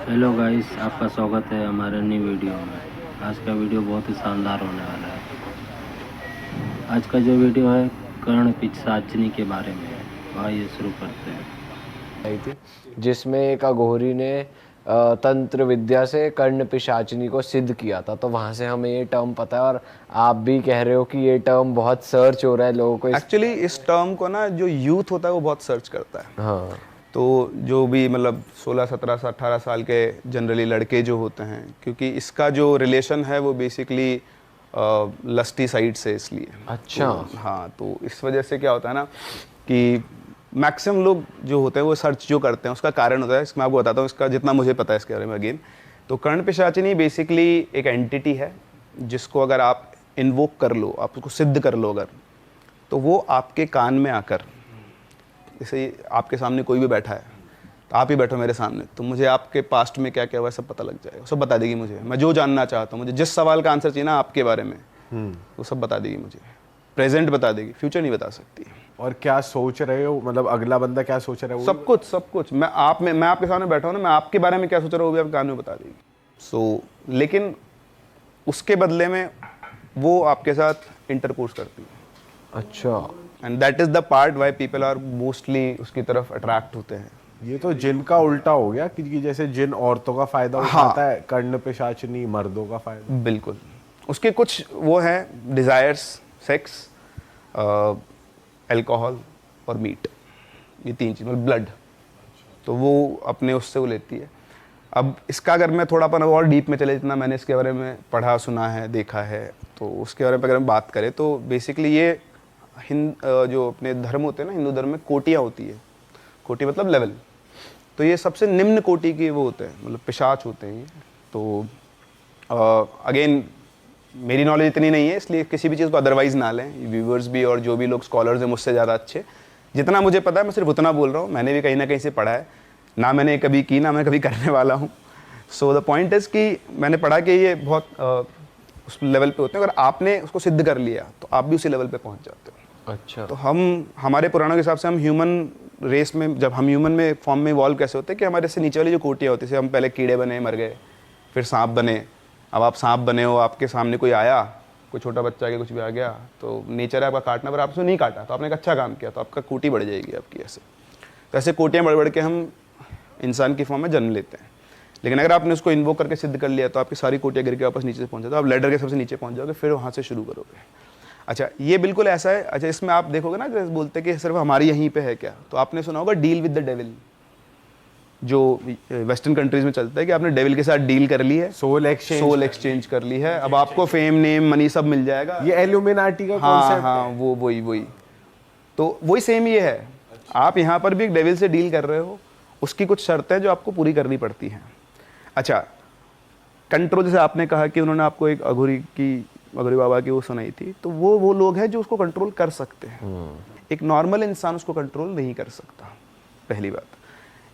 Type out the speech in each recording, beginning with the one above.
Hello guys, आपका स्वागत है हमारे नई वीडियो में। आज का वीडियो बहुत ही शानदार होने वाला है। आज का जो वीडियो है कर्ण पिशाचिनी के बारे में है। तो आइए शुरू करते हैं। आई थी जिसमें एक अघोरी ने तंत्र विद्या से कर्ण पिशाचिनी को सिद्ध किया था। तो वहां से हमें ये टर्म पता है और आप भी कह रहे हो कि ये टर्म बहुत सर्च हो रहा है लोगों को एक्चुअली इस टर्म को ना जो यूथ होता है वो बहुत सर्च करता है। हाँ। तो जो भी मतलब 16 17 से 18 साल के जनरली लड़के जो होते हैं, क्योंकि इसका जो रिलेशन है वो बेसिकली लस्टी साइड से, इसलिए। अच्छा। तो हाँ, तो इस वजह से क्या होता है ना कि मैक्सिमम लोग जो होते हैं वो सर्च जो करते हैं उसका कारण होता है। इसमें आपको बताता हूँ इसका जितना मुझे पता है इसके बारे में। अगेन, तो कर्ण पिशाचिनी बेसिकली एक एंटिटी है जिसको अगर आप इन्वोक कर लो, आप उसको सिद्ध कर लो अगर, तो वो आपके कान में आकर, जैसे आपके सामने कोई भी बैठा है, तो आप ही बैठो मेरे सामने, तो मुझे आपके पास्ट में क्या क्या हुआ है सब पता लग जाएगा। सब बता देगी मुझे। मैं जो जानना चाहता हूँ, मुझे जिस सवाल का आंसर चाहिए ना आपके बारे में, वो सब बता देगी मुझे। प्रेजेंट बता देगी, फ्यूचर नहीं बता सकती। और क्या सोच रहे हो, मतलब अगला बंदा क्या सोच रहा है वो सब कुछ सब कुछ। मैं आपके सामने बैठा हूँ ना, मैं आपके बारे में क्या सोच रहा हूँ वो भी आपके कान में बता देगी। सो लेकिन उसके बदले में वो आपके साथ इंटरकोर्स करती है। अच्छा। And that is the part why people are mostly उसकी तरफ अट्रैक्ट होते हैं। ये तो जिन का उल्टा हो गया कि जैसे जिन औरतों का फायदा उठाता है, कर्ण पिशाचिनी मर्दों का फायदा। बिल्कुल। उसके कुछ वो हैं डिज़ायर्स, सेक्स, अल्कोहल और मीट, ये तीन चीज़, मतलब ब्लड। तो वो अपने उससे वो लेती है। अब इसका अगर मैं थोड़ा अपन और डीप में चले, जितना मैंने इसके बारे में पढ़ा सुना है देखा है, तो उसके बारे में अगर हम बात करें तो बेसिकली ये जो अपने धर्म होते हैं ना, हिंदू धर्म में कोटियाँ होती है। कोटि मतलब लेवल। तो ये सबसे निम्न कोटि के वो होते हैं, मतलब पिशाच होते हैं ये। तो अगेन मेरी नॉलेज इतनी नहीं है, इसलिए किसी भी चीज़ को अदरवाइज ना लें। व्यूवर्स भी और जो भी लोग स्कॉलर्स हैं मुझसे ज़्यादा अच्छे, जितना मुझे पता है मैं सिर्फ उतना बोल रहा हूँ। मैंने भी कहीं ना कहीं से पढ़ा है, ना मैंने कभी की, ना मैं कभी करने वाला हूँ। सो द पॉइंट इज़ कि मैंने पढ़ा कि ये बहुत उस लेवल पे होते हैं। अगर आपने उसको सिद्ध कर लिया तो आप भी उसी लेवल पे पहुँच जाते हो। अच्छा। तो हमारे पुराणों के हिसाब से हम ह्यूमन रेस में, जब हम ह्यूमन में फॉर्म में इवॉल्व कैसे होते हैं कि हमारे से नीचे वाली जो कोटियाँ होती है, हम पहले कीड़े बने, मर गए, फिर सांप बने। अब आप सांप बने हो, आपके सामने कोई आया, कोई छोटा बच्चा आ गया, कुछ भी आ गया, तो नेचर है आपका काटना, पर आपने नहीं काटा तो आपने एक अच्छा काम किया, तो आपका कोटि बढ़ जाएगी आपकी। ऐसे तो ऐसे कोटियाँ बढ़ बढ़ के हम इंसान की फॉर्म में जन्म लेते हैं। लेकिन अगर आपने उसको इन्वोक करके सिद्ध कर लिया तो आपकी सारी कोटियाँ गिर के वापस नीचे से पहुँच जाते हो, आप लैडर के सबसे नीचे पहुँच जाओगे, फिर वहाँ से शुरू करोगे। अच्छा, ये बिल्कुल ऐसा है। अच्छा, इसमें आप देखोगे ना, जैसे बोलते हैं कि सिर्फ हमारी यहीं पे है क्या, तो आपने सुना होगा डील विद द डेविल, जो वेस्टर्न कंट्रीज में चलता है कि आपने डेविल के साथ डील कर ली है, सोल एक्सचेंज कर ली है, अब आपको फेम, नेम, मनी सब मिल जाएगा। ये एल्यूमिनाटी का हाँ कॉन्सेप्ट हाँ, वो वही तो वही सेम ये है। आप यहाँ पर भी एक डेविल से डील कर रहे हो, उसकी कुछ शर्तें जो आपको पूरी करनी पड़ती हैं। अच्छा, कंट्रोल, जैसे आपने कहा कि उन्होंने आपको एक अघोरी बाबा की वो सुनाई थी, तो वो लोग हैं जो उसको कंट्रोल कर सकते हैं। एक नॉर्मल इंसान उसको कंट्रोल नहीं कर सकता, पहली बात।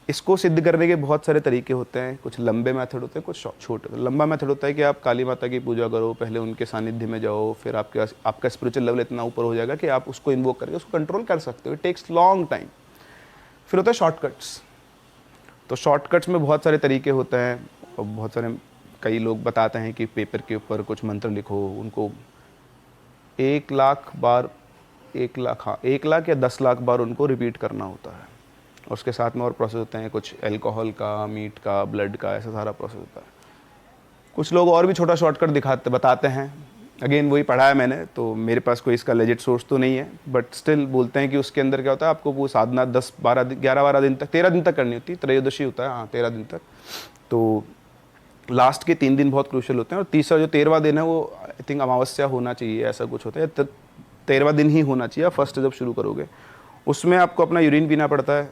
इसको सिद्ध करने के बहुत सारे तरीके होते हैं। कुछ लंबे मेथड होते हैं, कुछ छोटे। लंबा मेथड होता है कि आप काली माता की पूजा करो, पहले उनके सानिध्य में जाओ, फिर आपका स्पिरिचुअल लेवल इतना ऊपर हो जाएगा कि आप उसको इन्वोक करके उसको कंट्रोल कर सकते हो। It takes long time. फिर होता है शॉर्टकट्स। तो शॉर्टकट्स में बहुत सारे तरीके होते हैं, और बहुत सारे, कई लोग बताते हैं कि पेपर के ऊपर कुछ मंत्र लिखो, उनको 1,00,000 बार, 1,00,000 या 10,00,000 बार उनको रिपीट करना होता है। और उसके साथ में और प्रोसेस होते हैं, कुछ अल्कोहल का, मीट का, ब्लड का, ऐसा सारा प्रोसेस होता है। कुछ लोग और भी छोटा शॉर्टकट बताते हैं। अगेन वही पढ़ा है मैंने, तो मेरे पास कोई इसका लेजिट सोर्स तो नहीं है, बट स्टिल बोलते हैं कि उसके अंदर क्या होता है, आपको वो साधना 11-12 दिन तक, 13 दिन तक करनी होती है। त्रयोदशी होता है, हाँ 13 दिन तक। तो लास्ट के 3 दिन बहुत क्रूशियल होते हैं, और तीसरा जो 13वां दिन है वो आई थिंक अमावस्या होना चाहिए, ऐसा कुछ होता है। 13वां दिन ही होना चाहिए फर्स्ट जब शुरू करोगे। उसमें आपको अपना यूरिन पीना पड़ता है।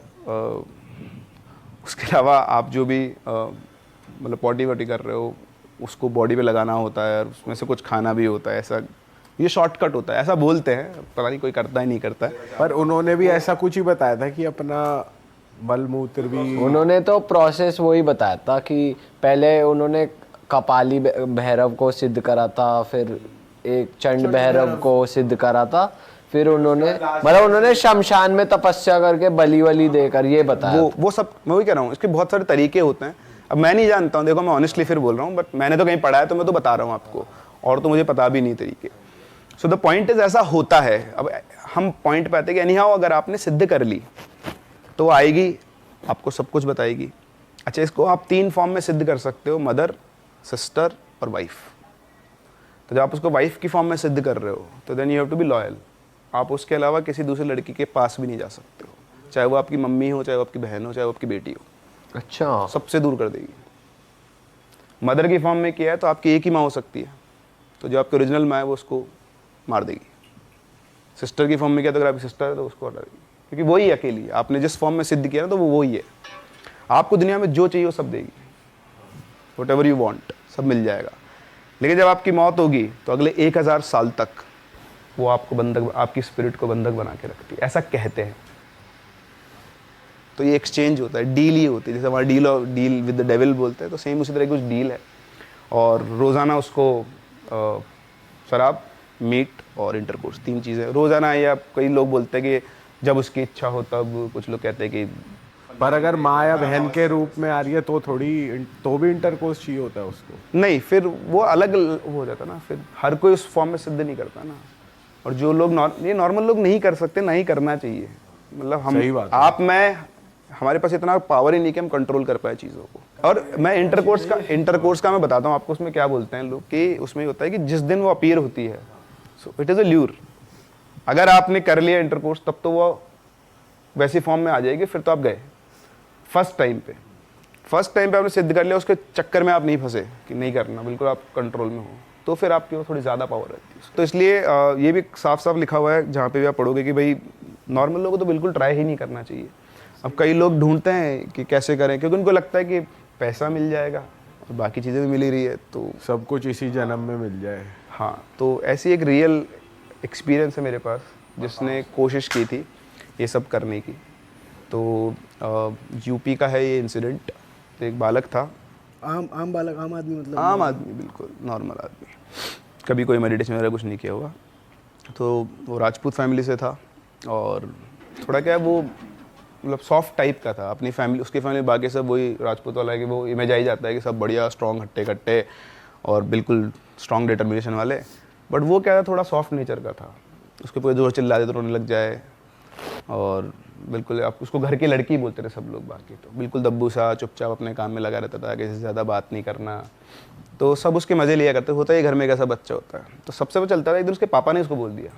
उसके अलावा आप जो भी मतलब पॉटी वॉटी कर रहे हो उसको बॉडी पे लगाना होता है, और उसमें से कुछ खाना भी होता है। ऐसा ये शॉर्टकट होता है, ऐसा बोलते हैं, पता नहीं कोई करता है नहीं करता है। पर उन्होंने भी ऐसा कुछ ही बताया था कि अपना मलमूत्र भी, उन्होंने तो प्रोसेस वही बताया था कि पहले उन्होंने कपाली भैरव को सिद्ध करा था, फिर एक चंड भैरव को सिद्ध करा था, फिर उन्होंने शमशान में तपस्या करके बलि वली देकर ये बताया। वो सब मैं वही कह रहा हूँ, इसके बहुत सारे तरीके होते हैं। अब मैं नहीं जानता हूँ, देखो मैं ऑनेस्टली फिर बोल रहा हूँ, बट मैंने तो कहीं पढ़ा है तो मैं तो बता रहा हूँ आपको, और तो मुझे पता भी नहीं तरीके। सो द पॉइंट इज ऐसा होता है। अब हम पॉइंट पे आते हैं कि एनीहाउ अगर आपने सिद्ध कर ली तो आएगी, आपको सब कुछ बताएगी। अच्छा, इसको आप 3 फॉर्म में सिद्ध कर सकते हो, मदर, सिस्टर और वाइफ। तो जब आप उसको वाइफ की फॉर्म में सिद्ध कर रहे हो तो then you have to be loyal. आप उसके अलावा किसी दूसरी लड़की के पास भी नहीं जा सकते हो, चाहे वो आपकी मम्मी हो, चाहे वो आपकी बहन हो, चाहे वो आपकी बेटी हो। अच्छा, सबसे दूर कर देगी। मदर की फॉर्म में किया है तो आपकी एक ही माँ हो सकती है, तो जो आपकी ओरिजिनल माँ है वो उसको मार देगी। सिस्टर की फॉर्म में किया तो अगर आपकी सिस्टर है तो उसको हटा देगी, क्योंकि वही अकेली है। आपने जिस फॉर्म में सिद्ध किया ना तो वो वही है। आपको दुनिया में जो चाहिए वो सब देगी, व्हाटएवर यू वांट सब मिल जाएगा। लेकिन जब आपकी मौत होगी तो अगले 1000 साल तक वो आपको बंधक, आपकी स्पिरिट को बंधक बना के रखती है, ऐसा कहते हैं। तो ये एक्सचेंज होता है, डील ही होती है। जैसे हमारा डील विद द डेविल बोलते हैं, तो सेम उसी तरह की कुछ डील है। और रोज़ाना उसको शराब, मीट और इंटरकोर्स, 3 चीज़ें रोज़ाना, या कई लोग बोलते हैं कि जब उसकी इच्छा हो तब, कुछ लोग कहते हैं कि पर अगर माँ या बहन के रूप में आ रही है तो तो भी इंटरकोर्स चाहिए होता है उसको। नहीं, फिर वो अलग हो जाता ना, फिर हर कोई उस फॉर्म में सिद्ध नहीं करता ना। और जो लोग ये नॉर्मल लोग नहीं कर सकते, ना ही करना चाहिए। मतलब हम, आप, मैं, हमारे पास इतना पावर ही नहीं कि हम कंट्रोल कर पाए चीज़ों को। और मैं इंटरकोर्स का मैं बताता हूँ आपको, उसमें क्या बोलते हैं लोग कि उसमें होता है कि जिस दिन वो अपीयर होती है, so it is a lure. अगर आपने कर लिया इंटरकोर्स तब तो वो वैसी फॉर्म में आ जाएगी, फिर तो आप गए। फर्स्ट टाइम पे आपने सिद्ध कर लिया, उसके चक्कर में आप नहीं फंसे कि नहीं करना, बिल्कुल आप कंट्रोल में हो, तो फिर आपकी वो थोड़ी ज़्यादा पावर रहती है। तो इसलिए ये भी साफ साफ लिखा हुआ है जहाँ पे भी आप पढ़ोगे कि भाई नॉर्मल लोगों को तो बिल्कुल ट्राई ही नहीं करना चाहिए। अब कई लोग ढूंढते हैं कि कैसे करें, क्योंकि उनको लगता है कि पैसा मिल जाएगा और बाकी चीज़ें भी मिल ही रही है, तो सब कुछ इसी जन्म में मिल जाए। हाँ, तो ऐसी एक रियल एक्सपीरियंस है मेरे पास, जिसने कोशिश की थी ये सब करने की। तो यूपी का है ये इंसिडेंट। तो एक बालक था, आम बालक, आम आदमी, मतलब आम आदमी, बिल्कुल नॉर्मल आदमी, कभी कोई मेडिटेशन वगैरह कुछ नहीं किया होगा। तो वो राजपूत फैमिली से था, और थोड़ा क्या है वो, मतलब सॉफ्ट टाइप का था। अपनी फैमिली, उसकी फैमिली बाकी सब वही राजपूत वाला है कि वो इमेज आ ही जाता है कि सब बढ़िया स्ट्रॉन्ग, हट्टे कट्टे और बिल्कुल स्ट्रॉन्ग डिटर्मिनेशन वाले। बट वो क्या था, थोड़ा सॉफ्ट नेचर का था। उसके पूरे जोर चिल्ला दे तो रोने लग जाए, और बिल्कुल आप उसको घर की लड़की बोलते थे सब लोग। बाकी तो बिल्कुल दब्बू सा चुपचाप अपने काम में लगा रहता था, किसी से ज़्यादा बात नहीं करना। तो सब उसके मज़े लिया करते, होता है घर में कैसा बच्चा होता है। तो सबसे वो चलता था, एक दिन उसके पापा ने उसको बोल दिया,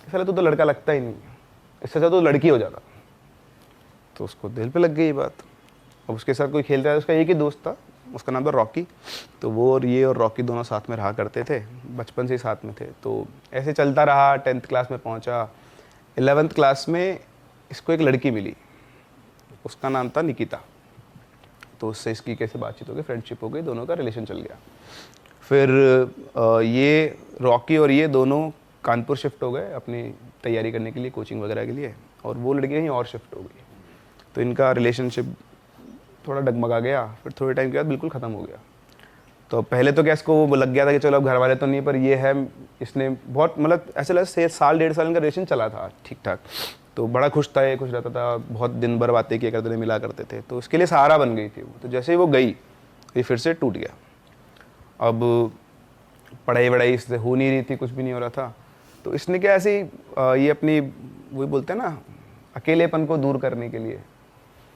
साले तू तो लड़का लगता ही नहीं, इससे अच्छा तो लड़की हो जाता। तो उसको दिल पे लग गई ये बात। अब उसके साथ कोई खेलता है, उसका एक ही दोस्त था, उसका नाम था रॉकी। तो वो और ये और रॉकी दोनों साथ में रहा करते थे, बचपन से ही साथ में थे। तो ऐसे चलता रहा, 10th क्लास में पहुंचा। 11th क्लास में इसको एक लड़की मिली, उसका नाम था निकिता। तो उससे इसकी कैसे बातचीत हो गई, फ्रेंडशिप हो गई, दोनों का रिलेशन चल गया। फिर ये रॉकी और ये दोनों कानपुर शिफ्ट हो गए अपनी तैयारी करने के लिए, कोचिंग वगैरह के लिए, और वो लड़की कहीं और शिफ्ट हो गई। तो इनका रिलेशनशिप थोड़ा डगमगा गया। फिर थोड़े टाइम के बाद बिल्कुल ख़त्म हो गया। तो पहले तो क्या इसको वो लग गया था कि चलो अब घर वाले तो नहीं, पर ये है, इसने बहुत, मतलब ऐसे लगा 1.5 साल इनका रिलेशन चला था ठीक ठाक। तो बड़ा खुश था, ये खुश रहता था, बहुत दिन भर बातें किया करते थे, मिला करते थे। तो इसके लिए सहारा बन गई थी वो। तो जैसे ही वो गई, ये फिर से टूट गया। अब पढ़ाई वढ़ाई इससे हो नहीं रही थी, कुछ भी नहीं हो रहा था। तो इसने क्या, ऐसे ही ये अपनी, वही बोलते हैं ना, अकेलेपन को दूर करने के लिए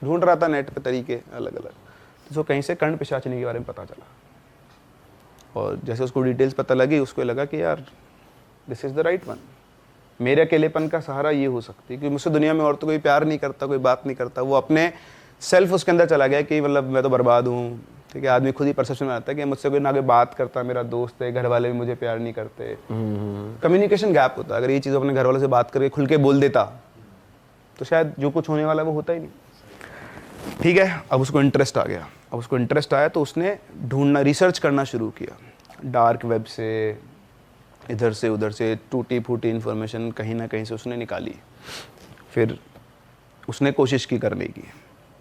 ढूंढ रहा था नेट पे तरीके अलग अलग। तो उसको कहीं से कर्ण पिशाचिनी के बारे में पता चला, और जैसे उसको डिटेल्स पता लगी, उसको लगा कि यार this is the right one. मेरे अकेलेपन का सहारा ये हो सकती है, क्योंकि मुझसे दुनिया में और तो कोई प्यार नहीं करता, कोई बात नहीं करता। वो अपने सेल्फ उसके अंदर चला गया कि मतलब मैं तो बर्बाद हूँ। ठीक है, आदमी खुद ही परसेप्शन में आता है कि मुझसे कोई ना कोई बात करता, मेरा दोस्त है, घर वाले भी मुझे प्यार नहीं करते। कम्युनिकेशन गैप होता है। अगर ये चीज़ अपने घर वालों से बात करके खुल के बोल देता तो शायद जो कुछ होने वाला वो होता ही नहीं। ठीक है, अब उसको इंटरेस्ट आ गया। अब उसको इंटरेस्ट आया तो उसने ढूंढना, रिसर्च करना शुरू किया, डार्क वेब से, इधर से उधर से, टूटी फूटी इन्फॉर्मेशन कहीं ना कहीं से उसने निकाली। फिर उसने कोशिश की करने की।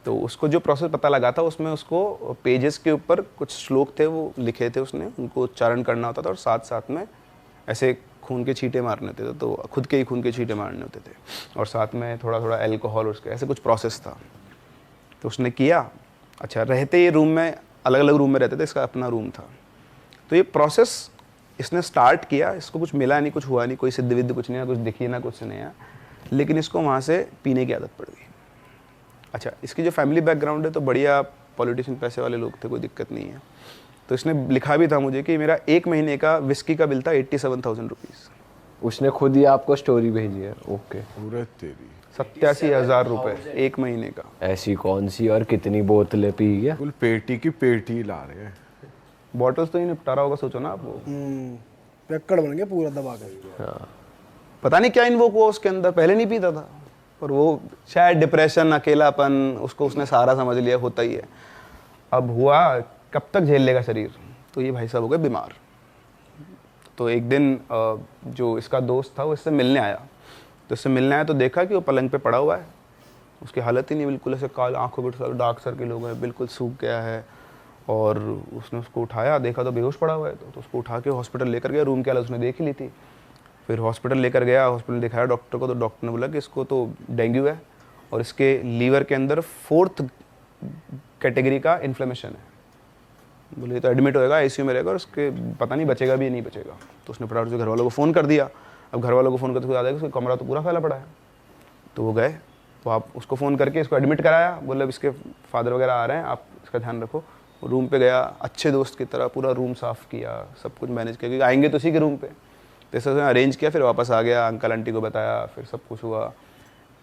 तो उसको जो प्रोसेस पता लगा था, उसमें उसको पेजेस के ऊपर कुछ श्लोक थे वो लिखे थे उसने, उनको उच्चारण करना होता था, और साथ साथ में ऐसे खून के छींटे मारने होते थे। तो खुद के ही खून के छींटे मारने होते थे, और साथ में थोड़ा थोड़ा एल्कोहल, उसके ऐसे कुछ प्रोसेस था। तो उसने किया, अच्छा, रहते ये रूम में, अलग अलग रूम में रहते थे, इसका अपना रूम था। तो ये प्रोसेस इसने स्टार्ट किया, इसको कुछ मिला नहीं, कुछ हुआ नहीं, कोई सिद्ध विद्ध कुछ नहीं, कुछ दिखी ना कुछ नहीं है, लेकिन इसको वहाँ से पीने की आदत पड़ गई। अच्छा, इसकी जो फैमिली बैकग्राउंड है तो बढ़िया पॉलिटिशियन, पैसे वाले लोग थे, कोई दिक्कत नहीं है। तो इसने लिखा भी था मुझे कि मेरा 1 महीने का विस्की का बिल था 87,000 रुपीज़। उसने खुद ही आपको स्टोरी भेजी है? ओके। पूरे तेरी 87,000 रुपये 1 महीने का। ऐसी कौन सी और कितनी बोतलें पी गया? कुल पेटी की पेटी ला रहे हैं। बॉटल्स तो ही निपटारा होगा, सोचो ना आप वो। पैकड़ बन गया पूरा दबा कर। हाँ। पता नहीं क्या इन्वोक हुआ उसके अंदर, पहले नहीं पीता था, पर वो शायद डिप्रेशन, अकेलापन, उसको उसने सारा समझ लिया, होता ही है। अब हुआ, कब तक झेल लेगा शरीर, तो ये भाई साहब हो गए बीमार। तो एक दिन जो इसका दोस्त था वो इससे मिलने आया, तो इससे मिलने आया तो देखा कि वो पलंग पे पड़ा हुआ है, उसकी हालत ही नहीं, बिल्कुल ऐसे काल, आंखों पे डार्क सर्किल हो गए, बिल्कुल सूख गया है। और उसने उसको उठाया, देखा तो बेहोश पड़ा हुआ है, तो उसको उठा के हॉस्पिटल लेकर गया। रूम की हालत उसने देख ही ली थी। फिर हॉस्पिटल लेकर गया, हॉस्पिटल दिखाया डॉक्टर को, तो डॉक्टर ने बोला कि इसको तो डेंगू है और इसके लीवर के अंदर 4th कैटेगरी का इन्फ्लेमेशन है। बोले तो एडमिट होएगा, आईसीयू में रहेगा और उसके पता नहीं बचेगा भी या नहीं बचेगा। तो उसने फटाफट से घर वालों को फ़ोन कर दिया। अब घर वालों को फ़ोन करते हुए याद है कि उसका कमरा तो पूरा फैला पड़ा है। तो वो गए, तो आप उसको फ़ोन करके इसको एडमिट कराया। बोले अब इसके फादर वगैरह आ रहे हैं, आप इसका ध्यान रखो। रूम पे गया, अच्छे दोस्त की तरह पूरा रूम साफ़ किया, सब कुछ मैनेज किया, क्योंकि आएंगे तो उसी के रूम पे। तो इस तरह अरेंज किया, फिर वापस आ गया, अंकल आंटी को बताया, फिर सब कुछ हुआ।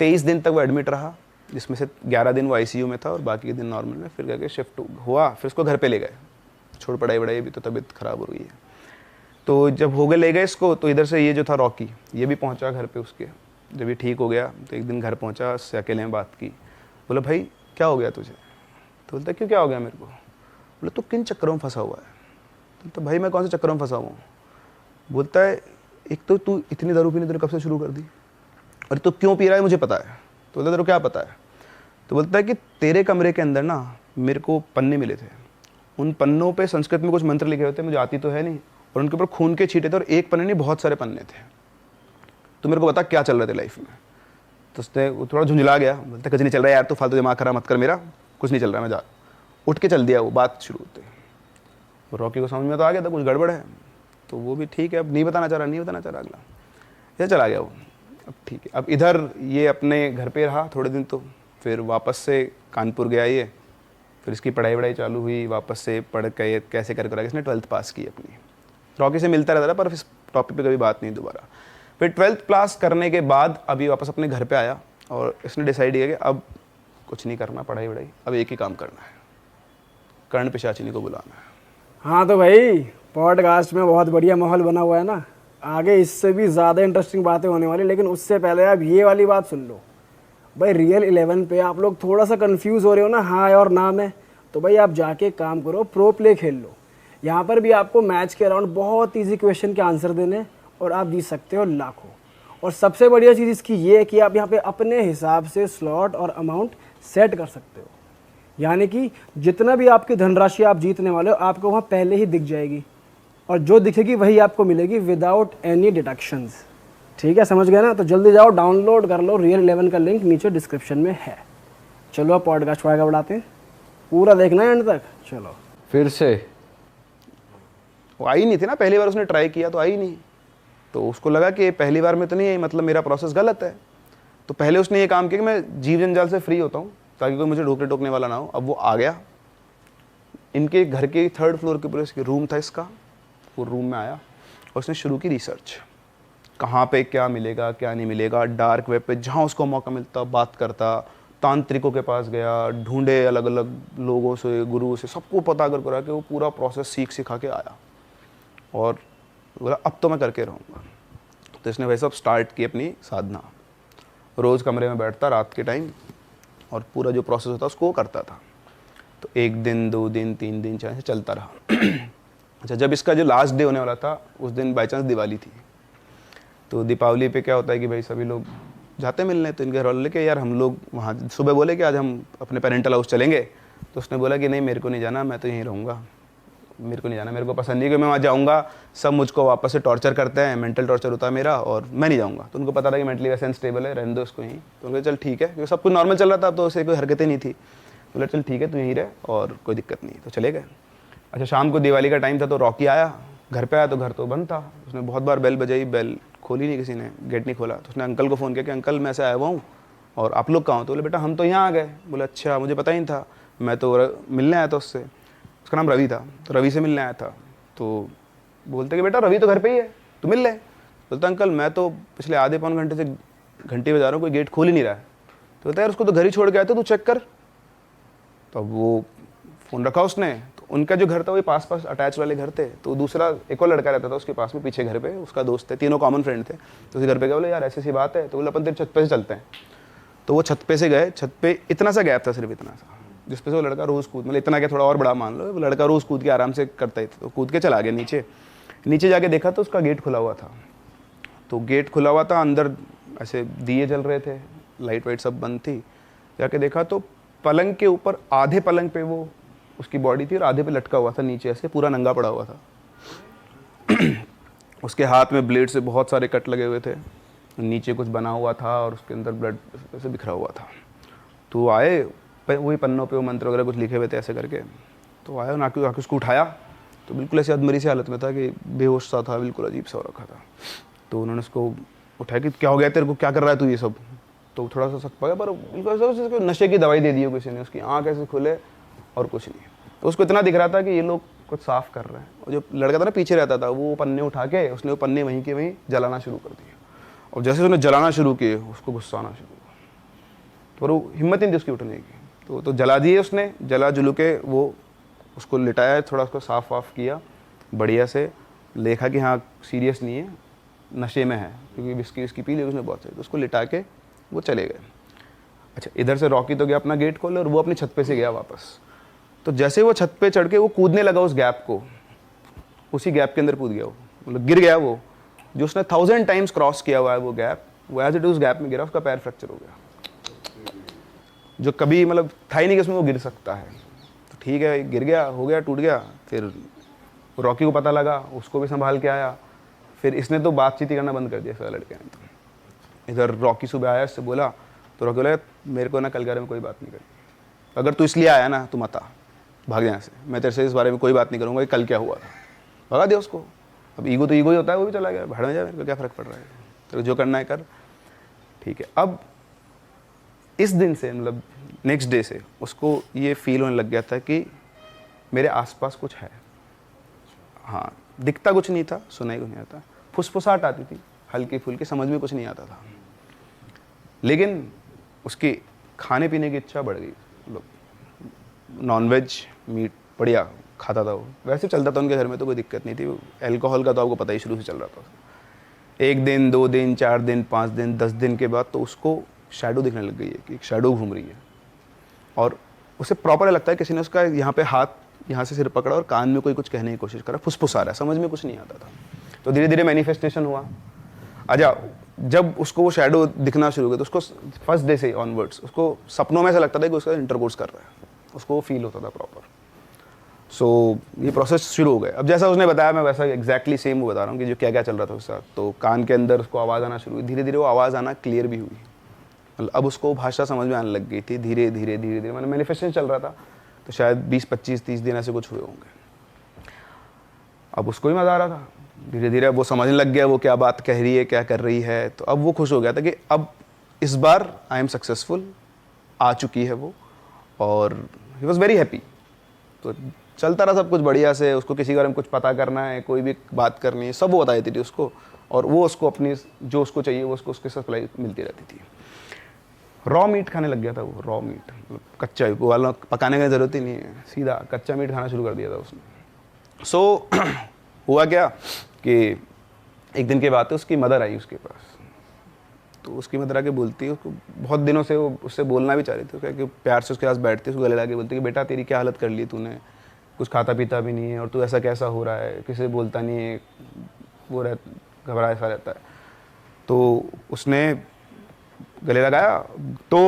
23 दिन तक वो एडमिट रहा, जिसमें से 11 दिन वो आईसीयू में था और बाकी के दिन नॉर्मल में। फिर करके शिफ्ट हुआ, फिर उसको घर पे ले गए। छोड़ पढ़ाई वढ़ाई भी, तो तबीयत ख़राब हो रही है। तो जब हो गए ले गए इसको, तो इधर से ये जो था रॉकी, ये भी पहुंचा घर पे उसके। जब ये ठीक हो गया तो एक दिन घर पहुंचा, उससे अकेले में बात की। बोला भाई क्या हो गया तुझे? तो बोलता क्यों, क्या हो गया मेरे को? बोला तू किन चक्करों में फंसा हुआ है? तो भाई मैं कौन से चक्करों में फंसा हुआ हूँ? बोलता है एक तो तू इतनी दारू पीने तेरे कब से शुरू कर दी, और तू क्यों पी रहा है मुझे पता है। तो बोलता तेरे को क्या पता है? तो बोलता है कि तेरे कमरे के अंदर ना मेरे को पन्ने मिले थे, उन पन्नों पे संस्कृत में कुछ मंत्र लिखे होते, मुझे आती तो है नहीं, और उनके ऊपर खून के छींटे थे, और एक पन्ने नहीं बहुत सारे पन्ने थे। तो मेरे को बता क्या चल रहा था लाइफ में। तो उसने थोड़ा झुंझला गया, बोलता कुछ नहीं चल रहा है यार, तू फालतू दिमाग खराब मत कर मेरा, कुछ नहीं चल रहा है, मैं जा। उठ के चल दिया वो, बात शुरू होते। रॉकी को समझ में तो आ गया था कुछ गड़बड़ है, तो वो भी ठीक है, अब नहीं बताना चाह रहा अगला, ये चला गया वो। अब ठीक है, अब इधर ये अपने घर पे रहा थोड़े दिन, तो फिर वापस से कानपुर गया ये, फिर इसकी पढ़ाई चालू हुई, वापस से पढ़ के कैसे कर इसने 12th पास की अपनी। रॉकी से मिलता रहता था पर इस टॉपिक पे कभी बात नहीं दोबारा। फिर 12th पास करने के बाद अभी वापस अपने घर पे आया और इसने डिसाइड किया कि अब कुछ नहीं करना पढ़ाई, अब एक ही काम करना है, कर्ण पिशाचिनी को बुलाना है। हाँ तो भाई पॉडकास्ट में बहुत बढ़िया माहौल बना हुआ है ना, आगे इससे भी ज़्यादा इंटरेस्टिंग बातें होने वाली, लेकिन उससे पहले आप ये वाली बात सुन लो भाई। रियल 11 पे आप लोग थोड़ा सा कंफ्यूज हो रहे हो ना हाँ और ना में, तो भाई आप जाके काम करो, प्रो प्ले खेल लो। यहाँ पर भी आपको मैच के अराउंड बहुत इजी क्वेश्चन के आंसर देने और आप जीत सकते हो लाखों। और सबसे बढ़िया चीज़ इसकी ये है कि आप यहाँ पे अपने हिसाब से स्लॉट और अमाउंट सेट कर सकते हो, यानी कि जितना भी आपकी धनराशि आप जीतने वाले हो आपको वहाँ पहले ही दिख जाएगी, और जो दिखेगी वही आपको मिलेगी विदाउट एनी डिडक्शंस। ठीक है, समझ गए ना? तो जल्दी जाओ डाउनलोड कर लो, रियल 11 का लिंक नीचे डिस्क्रिप्शन में है। चलो अब पॉडकास्ट को आगे बढ़ाते हैं, पूरा देखना है एंड तक। चलो फिर से वो आई नहीं थी ना, पहली बार उसने ट्राई किया तो आई नहीं, तो उसको लगा कि पहली बार में तो नहीं आई, मतलब मेरा प्रोसेस गलत है। तो पहले उसने ये काम किया कि मैं जीव जंजाल से फ्री होता हूँ ताकि कोई मुझे ढोकने टोकने वाला ना हो। अब वो आ गया, इनके घर के 3rd फ्लोर के ऊपर रूम था इसका, वो रूम में आया और उसने शुरू की रिसर्च, कहाँ पे क्या मिलेगा क्या नहीं मिलेगा। डार्क वेब पे जहाँ उसको मौका मिलता बात करता, तांत्रिकों के पास गया, ढूंढे अलग अलग लोगों से, गुरु से, सबको पता कर करा के वो पूरा प्रोसेस सिखा के आया और बोला अब तो मैं करके रहूँगा। तो इसने वैसे अब स्टार्ट की अपनी साधना, रोज़ कमरे में बैठता रात के टाइम और पूरा जो प्रोसेस होता उसको करता था। तो 1 दिन 2 दिन 3 दिन 4 दिन चलता रहा। अच्छा, जब इसका जो लास्ट डे होने वाला था उस दिन बाई चांस दिवाली थी। तो दीपावली पे क्या होता है कि भाई सभी लोग जाते मिलने, तो इनके घर वाले लेके यार हम लोग वहाँ सुबह बोले कि आज हम अपने पेरेंटल हाउस चलेंगे। तो उसने बोला कि नहीं मेरे को नहीं जाना, मैं तो यहीं रहूँगा, मेरे को नहीं जाना, मेरे को पसंद नहीं कि मैं वहाँ जाऊँगा सब मुझको वापस से टॉर्चर करते हैं, मेंटल टॉर्चर होता है मेरा और मैं नहीं जाऊँगा। तो उनको पता था कि मेंटली वैसे अनस्टेबल है, रहने दो उसको यहीं। तो उनको चल ठीक है, क्योंकि सब कुछ नॉर्मल चल रहा था, तो उसे कोई हरकतें नहीं थी। बोला चल ठीक है तू यहीं रह और कोई दिक्कत नहीं। तो चले गए। अच्छा शाम को दिवाली का टाइम था तो रॉकी आया, घर पे आया तो घर तो बंद था। उसने बहुत बार बेल बजाई, बेल खोली नहीं किसी ने, गेट नहीं खोला। तो उसने अंकल को फ़ोन किया कि अंकल मैं ऐसे आया हुआ हूँ और आप लोग कहाँ हो? तो बोले बेटा हम तो यहाँ आ गए। बोले अच्छा मुझे पता ही नहीं था, मैं तो मिलने आया था उससे। उसका नाम रवि था, तो रवि से मिलने आया था। तो बोलते कि बेटा रवि तो घर पे ही है, तू मिल ले। बोलता अंकल मैं तो पिछले आधे पौन घंटे से घंटी बजा रहा हूँ, कोई गेट खोल ही नहीं रहा है। तो बोलता यार उसको तो घर ही छोड़ के आया था, तू चेक कर। तो अब वो फ़ोन रखा उसने, तो उनका जो घर था वो पास पास अटैच वाले घर थे। तो दूसरा एक और लड़का रहता था उसके पास में पीछे घर पे, उसका दोस्त है, तीनों कॉमन फ्रेंड थे। तो उसी घर पे गए, बोले यार ऐसी सी बात है। तो बोले अपन तेरे छत पे से चलते हैं। तो वो छत पे से गए। छत पे इतना सा गैप था, सिर्फ इतना सा, जिस पे से वो लड़का रोज़ कूद, मतलब इतना क्या थोड़ा और बड़ा मान लो, वो लड़का रोज़ कूद के आराम से करता ही था। तो कूद के चला गया नीचे। नीचे जाके देखा तो उसका गेट खुला हुआ था। तो गेट खुला हुआ था, अंदर ऐसे दिए जल रहे थे, लाइट वाइट सब बंद थी। जाके देखा तो पलंग के ऊपर आधे पलंग पे वो उसकी बॉडी थी और आधे पे लटका हुआ था नीचे, ऐसे पूरा नंगा पड़ा हुआ था। उसके हाथ में ब्लेड से बहुत सारे कट लगे हुए थे, नीचे कुछ बना हुआ था और उसके अंदर ब्लड ऐसे बिखरा हुआ था। तो आए, वही पन्नों पे वो मंत्र वगैरह कुछ लिखे हुए थे ऐसे करके। तो आया, आके उसको उठाया तो बिल्कुल ऐसे अधमरी सी हालत में था कि बेहोश सा था, बिल्कुल अजीब सा हो रखा था। तो उन्होंने उसको उठाया कि क्या हो गया तेरे को, क्या कर रहा है तू ये सब? तो थोड़ा सा सक पा गया, पर बिल्कुल नशे की दवाई दे दी हो किसी ने, उसकी आँख ऐसे खुले और कुछ नहीं। तो उसको इतना दिख रहा था कि ये लोग कुछ साफ कर रहे हैं। और जो लड़का था ना पीछे रहता था, वो पन्ने उठा के उसने वो पन्ने वहीं के वहीं जलाना शुरू कर दिया। और जैसे उसने जलाना शुरू किए उसको गुस्सा आना शुरू हुआ, तो वो हिम्मत नहीं थी उसकी उठने की। तो जला दिए उसने, जला जुलू के वो उसको लिटाया, थोड़ा उसको साफ वाफ किया बढ़िया से, देखा कि हाँ सीरियस नहीं है, नशे में है, क्योंकि विस्की पी ली उसने बहुत सारी। तो उसको लिटा के वो चले गए। अच्छा इधर से रॉकी तो गया अपना गेट खोले और वो अपनी छत पे से गया वापस। तो जैसे वो छत पे चढ़ के वो कूदने लगा उस गैप को, उसी गैप के अंदर कूद गया वो, मतलब गिर गया वो। जो उसने 1000 टाइम्स क्रॉस किया हुआ है वो गैप, वो एज इट उस गैप में गिरा, उसका पैर फ्रैक्चर हो गया, जो कभी मतलब था ही नहीं कि उसमें वो गिर सकता है। तो ठीक है गिर गया, हो गया, टूट गया। फिर रॉकी को पता लगा, उसको भी संभाल के आया। फिर इसने तो बातचीत ही करना बंद कर दिया इस लड़के ने। तो इधर रॉकी सुबह आया, इससे बोला तो रॉकी बोला मेरे को ना कल के बारे में कोई बात नहीं करनी, अगर तू इसलिए आया ना तू मत आ, भाग यहाँ से, मैं तेरे से इस बारे में कोई बात नहीं करूँगा कि कल क्या हुआ था। भगा दिया उसको। अब ईगो तो ईगो ही होता है, वो भी चला गया, भाड़ में जा, मेरे को क्या फ़र्क पड़ रहा है, तो जो करना है कर, ठीक है। अब इस दिन से मतलब नेक्स्ट डे से उसको ये फील होने लग गया था कि मेरे आसपास कुछ है। हाँ दिखता कुछ नहीं था, सुनाई कुछ नहीं आता, फुसफुसाहट आती थी हल्की फुल्की, समझ में कुछ नहीं आता था, लेकिन उसकी खाने पीने की इच्छा बढ़ गई। मतलब नॉनवेज मीट बढ़िया खाता था वो, वैसे चलता था उनके घर में, तो कोई दिक्कत नहीं थी। अल्कोहल का तो आपको पता ही शुरू से चल रहा था। 1 दिन 2 दिन 4 दिन 5 दिन 10 दिन के बाद तो उसको शैडो दिखने लग गई है कि एक शैडो घूम रही है, और उसे प्रॉपर लगता है किसी ने उसका यहाँ पे हाथ, यहाँ से सिर पकड़ा और कान में कोई कुछ कहने की कोशिश करा, फुसफुसा रहा है, समझ में कुछ नहीं आता था। तो धीरे धीरे मैनिफेस्टेशन हुआ। अच्छा जब उसको वो शैडो दिखना शुरू हुआ तो उसको फर्स्ट डे से ऑनवर्ड्स उसको सपनों में ऐसा लगता था कि उसका इंटरकोर्स कर रहा है, उसको वो फील होता था प्रॉपर। सो ये प्रोसेस शुरू हो गया। अब जैसा उसने बताया मैं वैसा एग्जैक्टली सेम वो बता रहा हूँ कि जो क्या क्या चल रहा था उसके साथ। तो कान के अंदर उसको आवाज़ आना शुरू हुई, धीरे धीरे वो आवाज़ आना क्लियर भी हुई, मतलब अब उसको भाषा समझ में आने लग गई थी धीरे धीरे धीरे धीरे। मैंने मैनिफेस्टेशन चल रहा था तो शायद 20 25 30 दिन ऐसे कुछ हुए होंगे। अब उसको ही मज़ा आ रहा था, धीरे धीरे वो समझने लग गया वो क्या बात कह रही है, क्या कर रही है। तो अब वो खुश हो गया था कि अब इस बार आई एम सक्सेसफुल, आ चुकी है वो, और ही वॉज वेरी हैप्पी। तो चलता रहा सब कुछ बढ़िया से। उसको किसी के बारे में कुछ पता करना है, कोई भी बात करनी है, सब वो बता देती थी उसको, और वो उसको अपनी जो उसको चाहिए वो उसको उसके सप्लाई मिलती रहती थी। रॉ मीट खाने लग गया था वो, रॉ मीट, कच्चा, वाला पकाने की ज़रूरत ही नहीं है, सीधा कच्चा मीट खाना शुरू कर दिया था उसने। सो हुआ क्या कि एक दिन के बाद उसकी मदर आई उसके पास। तो उसकी मदर आके बोलती है, उसको बहुत दिनों से वो उससे बोलना भी चाह रही थी, क्या कि प्यार से उसके पास बैठती, उसको गले लगा के बोलती कि बेटा तेरी क्या हालत कर ली तूने, कुछ खाता पीता भी नहीं है और तू ऐसा कैसा हो रहा है, किसी से बोलता नहीं है, वो घबराया सा रहता है। तो उसने गले लगाया तो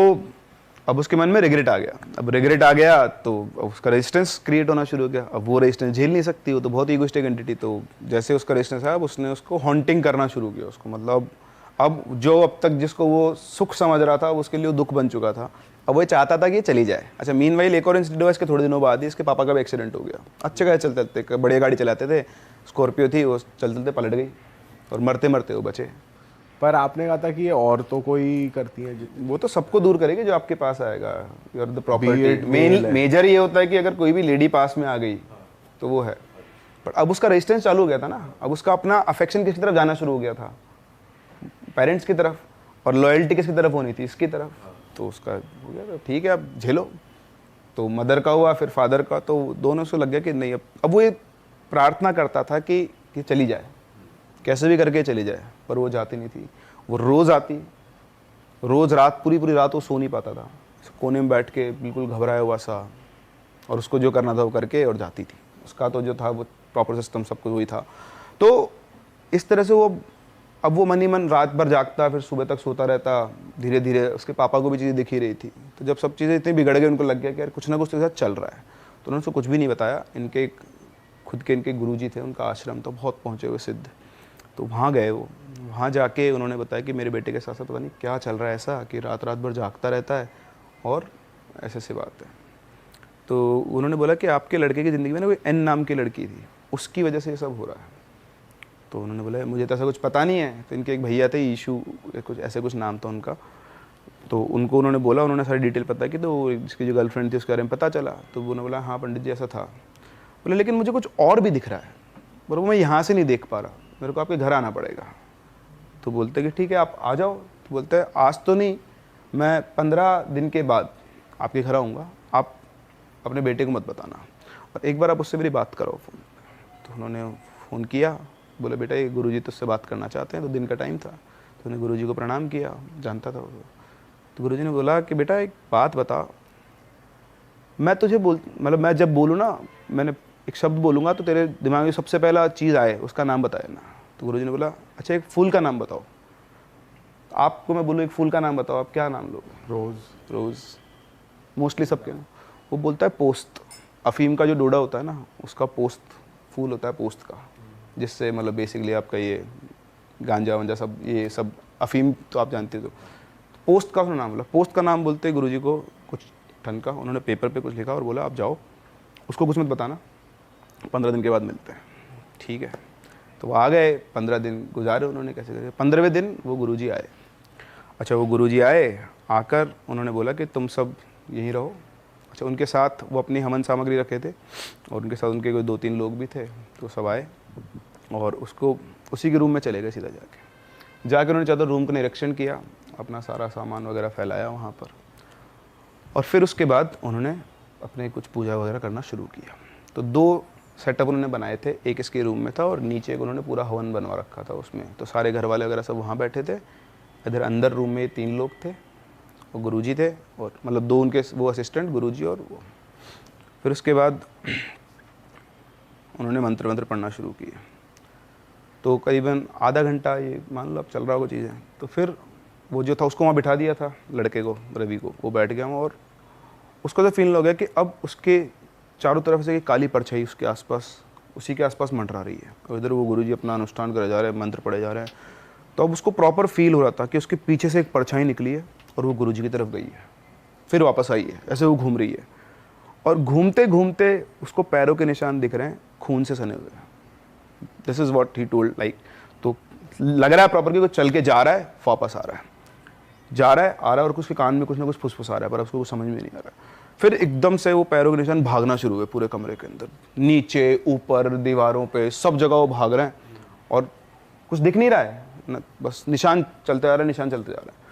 अब उसके मन में रिग्रेट आ गया। अब रिग्रेट आ गया तो उसका रेजिस्टेंस क्रिएट होना शुरू हो गया। अब वो रेजिस्टेंस झेल नहीं सकती, वो तो बहुत ईगोइस्टिक एंटिटी। तो जैसे उसका रेजिस्टेंस आया, अब उसने उसको हॉन्टिंग करना शुरू किया उसको, मतलब अब जो अब तक जिसको वो सुख समझ रहा था उसके लिए वो दुख बन चुका था। अब वो चाहता था कि ये चली जाए। अच्छा, मीनवाइल एक और इंसिडेंट हुआ इसके थोड़े दिनों बाद ही, इसके पापा का भी एक्सीडेंट हो गया। अच्छे गाड़ी चलते चलते, बढ़िया गाड़ी चलाते थे, स्कॉर्पियो थी, वो चलते चलते पलट गई और मरते मरते वो बचे। पर आपने कहा था कि ये औरतों को ही करती हैं वो तो सबको दूर करेगी जो आपके पास आएगा। You are the property. male है। मेजर ये होता है कि अगर कोई भी लेडी पास में आ गई तो वो है। पर अब उसका रेजिस्टेंस चालू हो गया था ना, अब उसका अपना अफेक्शन किसकी तरफ जाना शुरू हो गया था, पेरेंट्स की तरफ, और लॉयल्टी किसकी तरफ होनी थी, इसकी तरफ। तो उसका हो गया, तो ठीक है अब झेलो। तो मदर का हुआ, फिर फादर का, तो दोनों से लग गया कि नहीं। अब वो ये प्रार्थना करता था कि चली जाए, कैसे भी करके चली जाए, पर वो जाती नहीं थी। वो रोज़ आती, रोज़ रात, पूरी पूरी रात वो सो नहीं पाता था, कोने में बैठ के बिल्कुल घबराया हुआ सा, और उसको जो करना था वो करके और जाती थी। उसका तो जो था वो प्रॉपर सिस्टम सब कुछ वही था। तो इस तरह से वो, अब वो मन ही मन रात भर जागता, फिर सुबह तक सोता रहता। धीरे धीरे उसके पापा को भी चीज़ें दिख ही रही थी। तो जब सब चीज़ें इतनी बिगड़ गई, उनको लग गया कि यार कुछ ना कुछ तो साथ चल रहा है। तो उन्होंने उसको कुछ भी नहीं बताया। इनके खुद के इनके गुरुजी थे, उनका आश्रम तो बहुत पहुँचे हुए सिद्ध, तो वहाँ गए। वो वहाँ जाके उन्होंने बताया कि मेरे बेटे के साथ साथ पता नहीं क्या चल रहा है ऐसा कि रात रात भर जागता रहता है और ऐसे ऐसी बात है। तो उन्होंने बोला कि आपके लड़के की ज़िंदगी में ना कोई एन नाम की लड़की थी, उसकी वजह से ये सब हो रहा है। तो उन्होंने बोला मुझे तो ऐसा कुछ पता नहीं है। तो इनके एक भैया थे, ईशू कुछ ऐसे कुछ नाम था उनका, तो उनको उन्होंने बोला, उन्होंने सारी डिटेल पता की। तो जिसकी जो गर्लफ्रेंड थी उसके बारे में पता चला। तो उन्होंने बोला हाँ पंडित जी ऐसा था। बोले लेकिन मुझे कुछ और भी दिख रहा है, बोले मैं यहाँ से नहीं देख पा रहा, मेरे को आपके घर आना पड़ेगा। तो बोलते कि ठीक है आप आ जाओ। तो बोलते हैं आज तो नहीं, मैं 15 दिन के बाद आपके घर आऊँगा, आप अपने बेटे को मत बताना, और एक बार आप उससे मेरी बात कराओ फ़ोन। तो उन्होंने फ़ोन किया, बोले बेटा ये गुरुजी तुझसे बात करना चाहते हैं। तो दिन का टाइम था, तो उन्होंने गुरुजी को प्रणाम किया, जानता था वो। तो गुरुजी ने बोला कि बेटा एक बात बता, मैं तुझे मतलब मैं जब बोलूँ ना, मैंने एक शब्द बोलूँगा तो तेरे दिमाग में सबसे पहला चीज़ आए उसका नाम बताया ना। तो गुरुजी ने बोला अच्छा एक फूल का नाम बताओ। आपको मैं बोलूँ एक फूल का नाम बताओ, आप क्या नाम लोगे? रोज़। रोज़ मोस्टली सबके। वो बोलता है पोस्त, अफीम का जो डोडा होता है ना उसका पोस्त फूल होता है, पोस्त का, जिससे मतलब बेसिकली आपका ये गांजा वांजा सब, ये सब अफीम तो आप जानते हो। पोस्त का नाम बोला, पोस्त का नाम बोलते गुरुजी को कुछ ठन का, उन्होंने पेपर पे कुछ लिखा और बोला आप जाओ, उसको कुछ मत बताना, 15 दिन के बाद मिलते हैं। ठीक है, तो वो आ गए, 15 दिन गुजारे उन्होंने कैसे करके। 15वें दिन वो गुरुजी आए। अच्छा वो गुरुजी आए, आकर उन्होंने बोला कि तुम सब यहीं रहो। अच्छा उनके साथ वो अपनी हवन सामग्री रखे थे और उनके साथ उनके कोई 2-3 लोग भी थे, तो सब आए और उसको उसी के रूम में चले गए सीधा जाकर उन्होंने चादर रूम का निरीक्षण किया, अपना सारा सामान वगैरह फैलाया वहाँ पर, और फिर उसके बाद उन्होंने अपने कुछ पूजा वगैरह करना शुरू किया। तो 2 सेटअप उन्होंने बनाए थे, एक इसके रूम में था और नीचे एक उन्होंने पूरा हवन बनवा रखा था उसमें। तो सारे घर वाले वगैरह सब वहाँ बैठे थे। इधर अंदर रूम में 3 लोग थे और गुरुजी थे, और मतलब 2 उनके वो असिस्टेंट, गुरुजी और वो। फिर उसके बाद उन्होंने मंत्र पढ़ना शुरू किया। तो करीबन आधा घंटा ये मान लो अब चल रहा होगा चीज़ें। तो फिर वो जो था उसको वहाँ बिठा दिया था, लड़के को, रवि को, वो बैठ गया और उसको तो फील हो गया कि अब उसके चारों तरफ से काली परछाई उसके आसपास, उसी के आसपास मंडरा रही है, और इधर वो गुरुजी अपना अनुष्ठान करे जा रहे हैं, मंत्र पढ़े जा रहे हैं। तो अब उसको प्रॉपर फील हो रहा था कि उसके पीछे से एक परछाई निकली है और वो गुरुजी की तरफ गई है, फिर वापस आई है, ऐसे वो घूम रही है, और घूमते घूमते उसको पैरों के निशान दिख रहे हैं खून से सने हुए। This is what he told, like, तो लग रहा है प्रॉपर कि वो चल के जा रहा है, वापस आ रहा है, जा रहा है, आ रहा है, और उसके कान में कुछ ना कुछ फुसफुसा रहा है, पर उसको कुछ समझ में नहीं आ रहा है। फिर एकदम से वो पैरों के निशान भागना शुरू हुए पूरे कमरे के अंदर, नीचे, ऊपर, दीवारों पे, सब जगह वो भाग रहे हैं और कुछ दिख नहीं रहा है ना, बस निशान चलते जा रहे हैं, निशान चलते जा रहे हैं।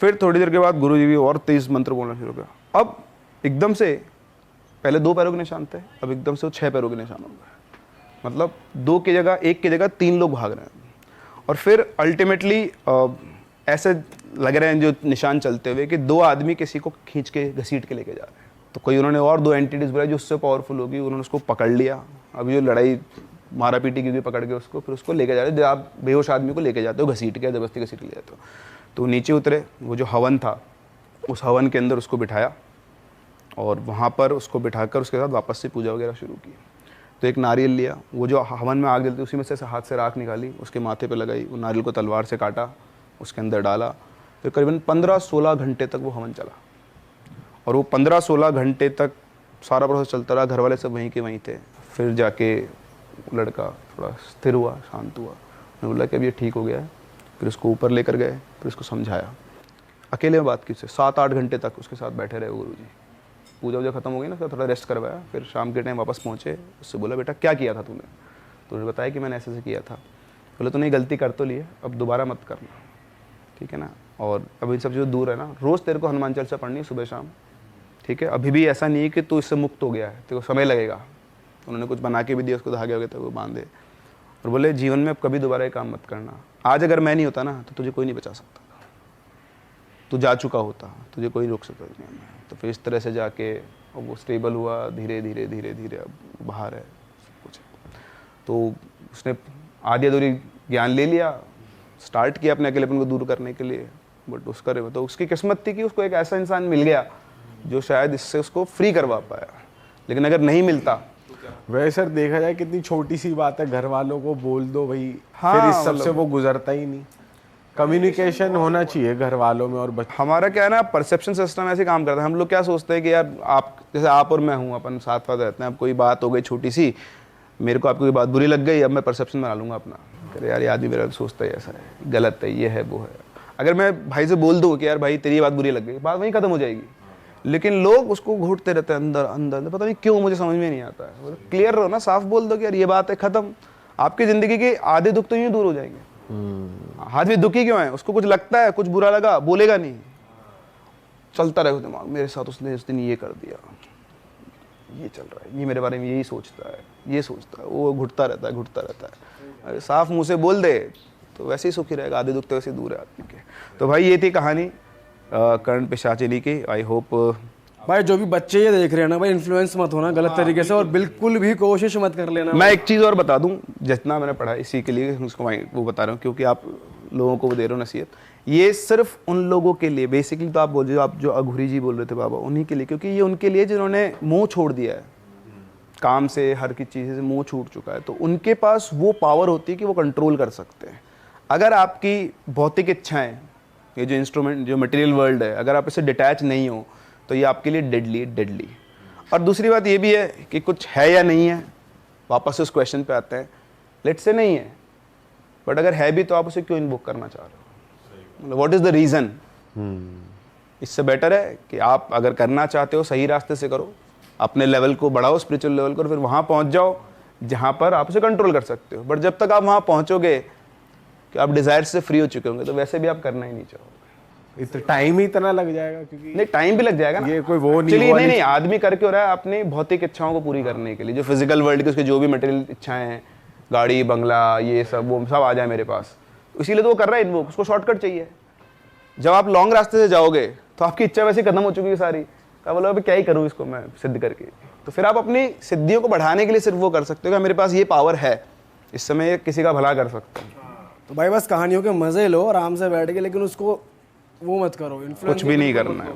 फिर थोड़ी देर के बाद गुरुजी भी और तेज मंत्र बोलना शुरू किया। अब एकदम से, पहले 2 पैरों के निशान थे, अब एकदम से वो 6 पैरों के निशान हो गए, मतलब 2 की जगह 1 की जगह 3 लोग भाग रहे हैं। और फिर अल्टीमेटली ऐसे लग रहे हैं जो निशान चलते हुए कि 2 आदमी किसी को खींच के घसीट के लेके जा रहे हैं। तो कोई उन्होंने और 2 एंटिटीज बुलाई जो उससे पावरफुल होगी, उन्होंने उसको पकड़ लिया। अभी जो लड़ाई मारा पीटी की पकड़ के उसको, फिर उसको लेके जा रहे हैं। आप बेहोश आदमी को लेके जाते हो, घसीट के, जबरदस्ती घसीट के ले जाते हो। तो नीचे उतरे, वो जो हवन था उस हवन के अंदर उसको बिठाया और वहाँ पर उसको बिठाकर उसके साथ वापस से पूजा वगैरह शुरू की। तो एक नारियल लिया, वो जो हवन में आग जलती उसी में से हाथ से राख निकाली, उसके माथे पे लगाई, वो नारियल को तलवार से काटा, उसके अंदर डाला। फिर करीबन 15-16 घंटे तक वो हवन चला। और वो 15-16 घंटे तक सारा प्रोसेस चलता रहा, घर वाले सब वहीं के वहीं थे। फिर जाके लड़का थोड़ा स्थिर हुआ, शांत हुआ, उन्होंने बोला कि अब ये ठीक हो गया है। फिर उसको ऊपर लेकर गए, फिर उसको समझाया, अकेले में बात की उससे, 7-8 घंटे तक उसके साथ बैठे रहे गुरुजी। पूजा वूजा खत्म हो गई ना, फिर थोड़ा रेस्ट करवाया, फिर शाम के टाइम वापस पहुँचे, उससे बोला बेटा क्या किया था तूने? तो उन्होंने बताया कि मैंने ऐसे किया था। बोले तूने गलती कर तो ली है, अब दोबारा मत करना, ठीक है ना। और अब इन सब चीज़ों दूर है ना, रोज़ तेरे को हनुमान चालीसा पढ़नी है सुबह शाम, ठीक है। अभी भी ऐसा नहीं है कि तू इससे मुक्त हो गया है, तेरे को समय लगेगा। उन्होंने कुछ बना के भी दिया, उसको धागे हो गए थे वो बांधे, और बोले जीवन में अब कभी दोबारा ये काम मत करना। आज अगर मैं नहीं होता ना तो तुझे कोई नहीं बचा सकता, तू जा चुका होता, तुझे कोई रोक सकता नहीं। तो फिर इस तरह से जाके वो स्टेबल हुआ, धीरे धीरे धीरे धीरे अब बाहर है सब कुछ। तो उसने आधी अधूरी ज्ञान ले लिया, स्टार्ट किया अपने अकेलेपन को दूर करने के लिए, बट उसका तो उसकी किस्मत थी कि उसको एक ऐसा इंसान मिल गया जो शायद इससे उसको फ्री करवा पाया। लेकिन अगर नहीं मिलता, वैसे सर देखा जाए कितनी छोटी सी बात है, घर वालों को बोल दो भाई, हाँ, फिर इस सब से वो गुजरता ही नहीं। कम्युनिकेशन होना चाहिए घर वालों में और हमारा क्या है ना, परसेप्शन सिस्टम ऐसे काम करता है। हम लोग क्या सोचते हैं कि यार आप जैसे आप और मैं हूँ, अपन साथ साथ रहते हैं, अब कोई बात हो गई छोटी सी, मेरे को आपकी कोई बात बुरी लग गई, अब मैं परसेप्शन बना लूँगा अपना, अरे यार ये आदमी मेरा सोचता है ऐसा है, गलत है, ये है वो है। अगर मैं भाई से बोल दूँ कि यार भाई तेरी बात बुरी लग गई, बात वहीं खत्म हो जाएगी। लेकिन लोग उसको घूटते रहते हैं अंदर अंदर, पता नहीं क्यों, मुझे समझ में नहीं आता है। क्लियर रहो ना, साफ बोल दो कि यार ये बात है, खत्म। आपकी ज़िंदगी के आधे दुख तो यूँ दूर हो जाएंगे। आदमी दुखी क्यों है? उसको कुछ लगता है, कुछ बुरा लगा, बोलेगा नहीं, चलता रहेगा दिमाग, मेरे साथ उसने इस दिन ये कर दिया, ये चल रहा है, ये मेरे बारे में यही सोचता है, ये सोचता है, वो घुटता रहता है, घुटता रहता है। अरे साफ मुंह से बोल दे तो वैसे ही सुखी रहेगा, आधे दुख तो वैसे दूर है आदमी के। तो भाई ये थी कहानी कर्ण पिशाचिनी की। आई होप भाई जो भी बच्चे ये देख रहे हैं ना भाई, इन्फ्लुएंस मत होना गलत तरीके से, और बिल्कुल भी कोशिश मत कर लेना। मैं एक चीज़ और बता दूं, जितना मैंने पढ़ा इसी के लिए उसको वो बता रहा हूँ, क्योंकि आप लोगों को वो दे रहे हो नसीहत। ये सिर्फ उन लोगों के लिए, बेसिकली तो आप बोल रहे हो, आप जो अघोरी जी बोल रहे थे बाबा, उन्हीं के लिए, क्योंकि ये उनके लिए जिन्होंने मुँह छोड़ दिया है काम से, हर की चीज़ से मुँह छूट चुका है, तो उनके पास वो पावर होती है कि वो कंट्रोल कर सकते हैं। अगर आपकी भौतिक इच्छाएँ, ये जो इंस्ट्रूमेंट, जो मटेरियल वर्ल्ड है, अगर आप इससे डिटैच नहीं हो तो ये आपके लिए डेडली। और दूसरी बात ये भी है कि कुछ है या नहीं है, वापस उस क्वेश्चन पे आते हैं, लेट्स से नहीं है, बट अगर है भी तो आप उसे क्यों इन्वोक करना चाह रहे हो? What is the reason? इससे बेटर है कि आप अगर करना चाहते हो सही रास्ते से करो, अपने लेवल को बढ़ाओ, स्पिरिचुअल लेवल को, और फिर वहाँ पहुँच जाओ जहाँ पर आप उसे कंट्रोल कर सकते हो। बट जब तक आप वहाँ पहुँचोगे कि आप डिज़ायर से फ्री हो चुके होंगे, तो वैसे भी आप करना ही नहीं चाहोगे। इतना टाइम ही इतना लग जाएगा, क्योंकि नहीं, टाइम भी लग जाएगा ना, ये कोई वो नहीं, चलिए नहीं, आदमी कर क्यों रहा है? अपनी भौतिक इच्छाओं को पूरी करने के लिए, जो फिजिकल वर्ल्ड के उसके जो भी मटेरियल इच्छाएं हैं, गाड़ी बंगला ये सब, वो सब आ जाए मेरे पास, इसीलिए तो वो कर रहा है इन्वोक, उसको शॉर्टकट चाहिए। जब आप लॉन्ग रास्ते से जाओगे तो आपकी इच्छा वैसे खत्म हो चुकी है सारी, तो बोलो अभी क्या ही करूँ इसको मैं सिद्ध करके। तो फिर आप अपनी सिद्धियों को बढ़ाने के लिए सिर्फ वो कर सकते हो कि मेरे पास ये पावर है, इस समय किसी का भला कर सकता हूँ। तो भाई बस कहानियों के मजे लो आराम से बैठ के, लेकिन उसको वो मत करो, कुछ भी नहीं करना है।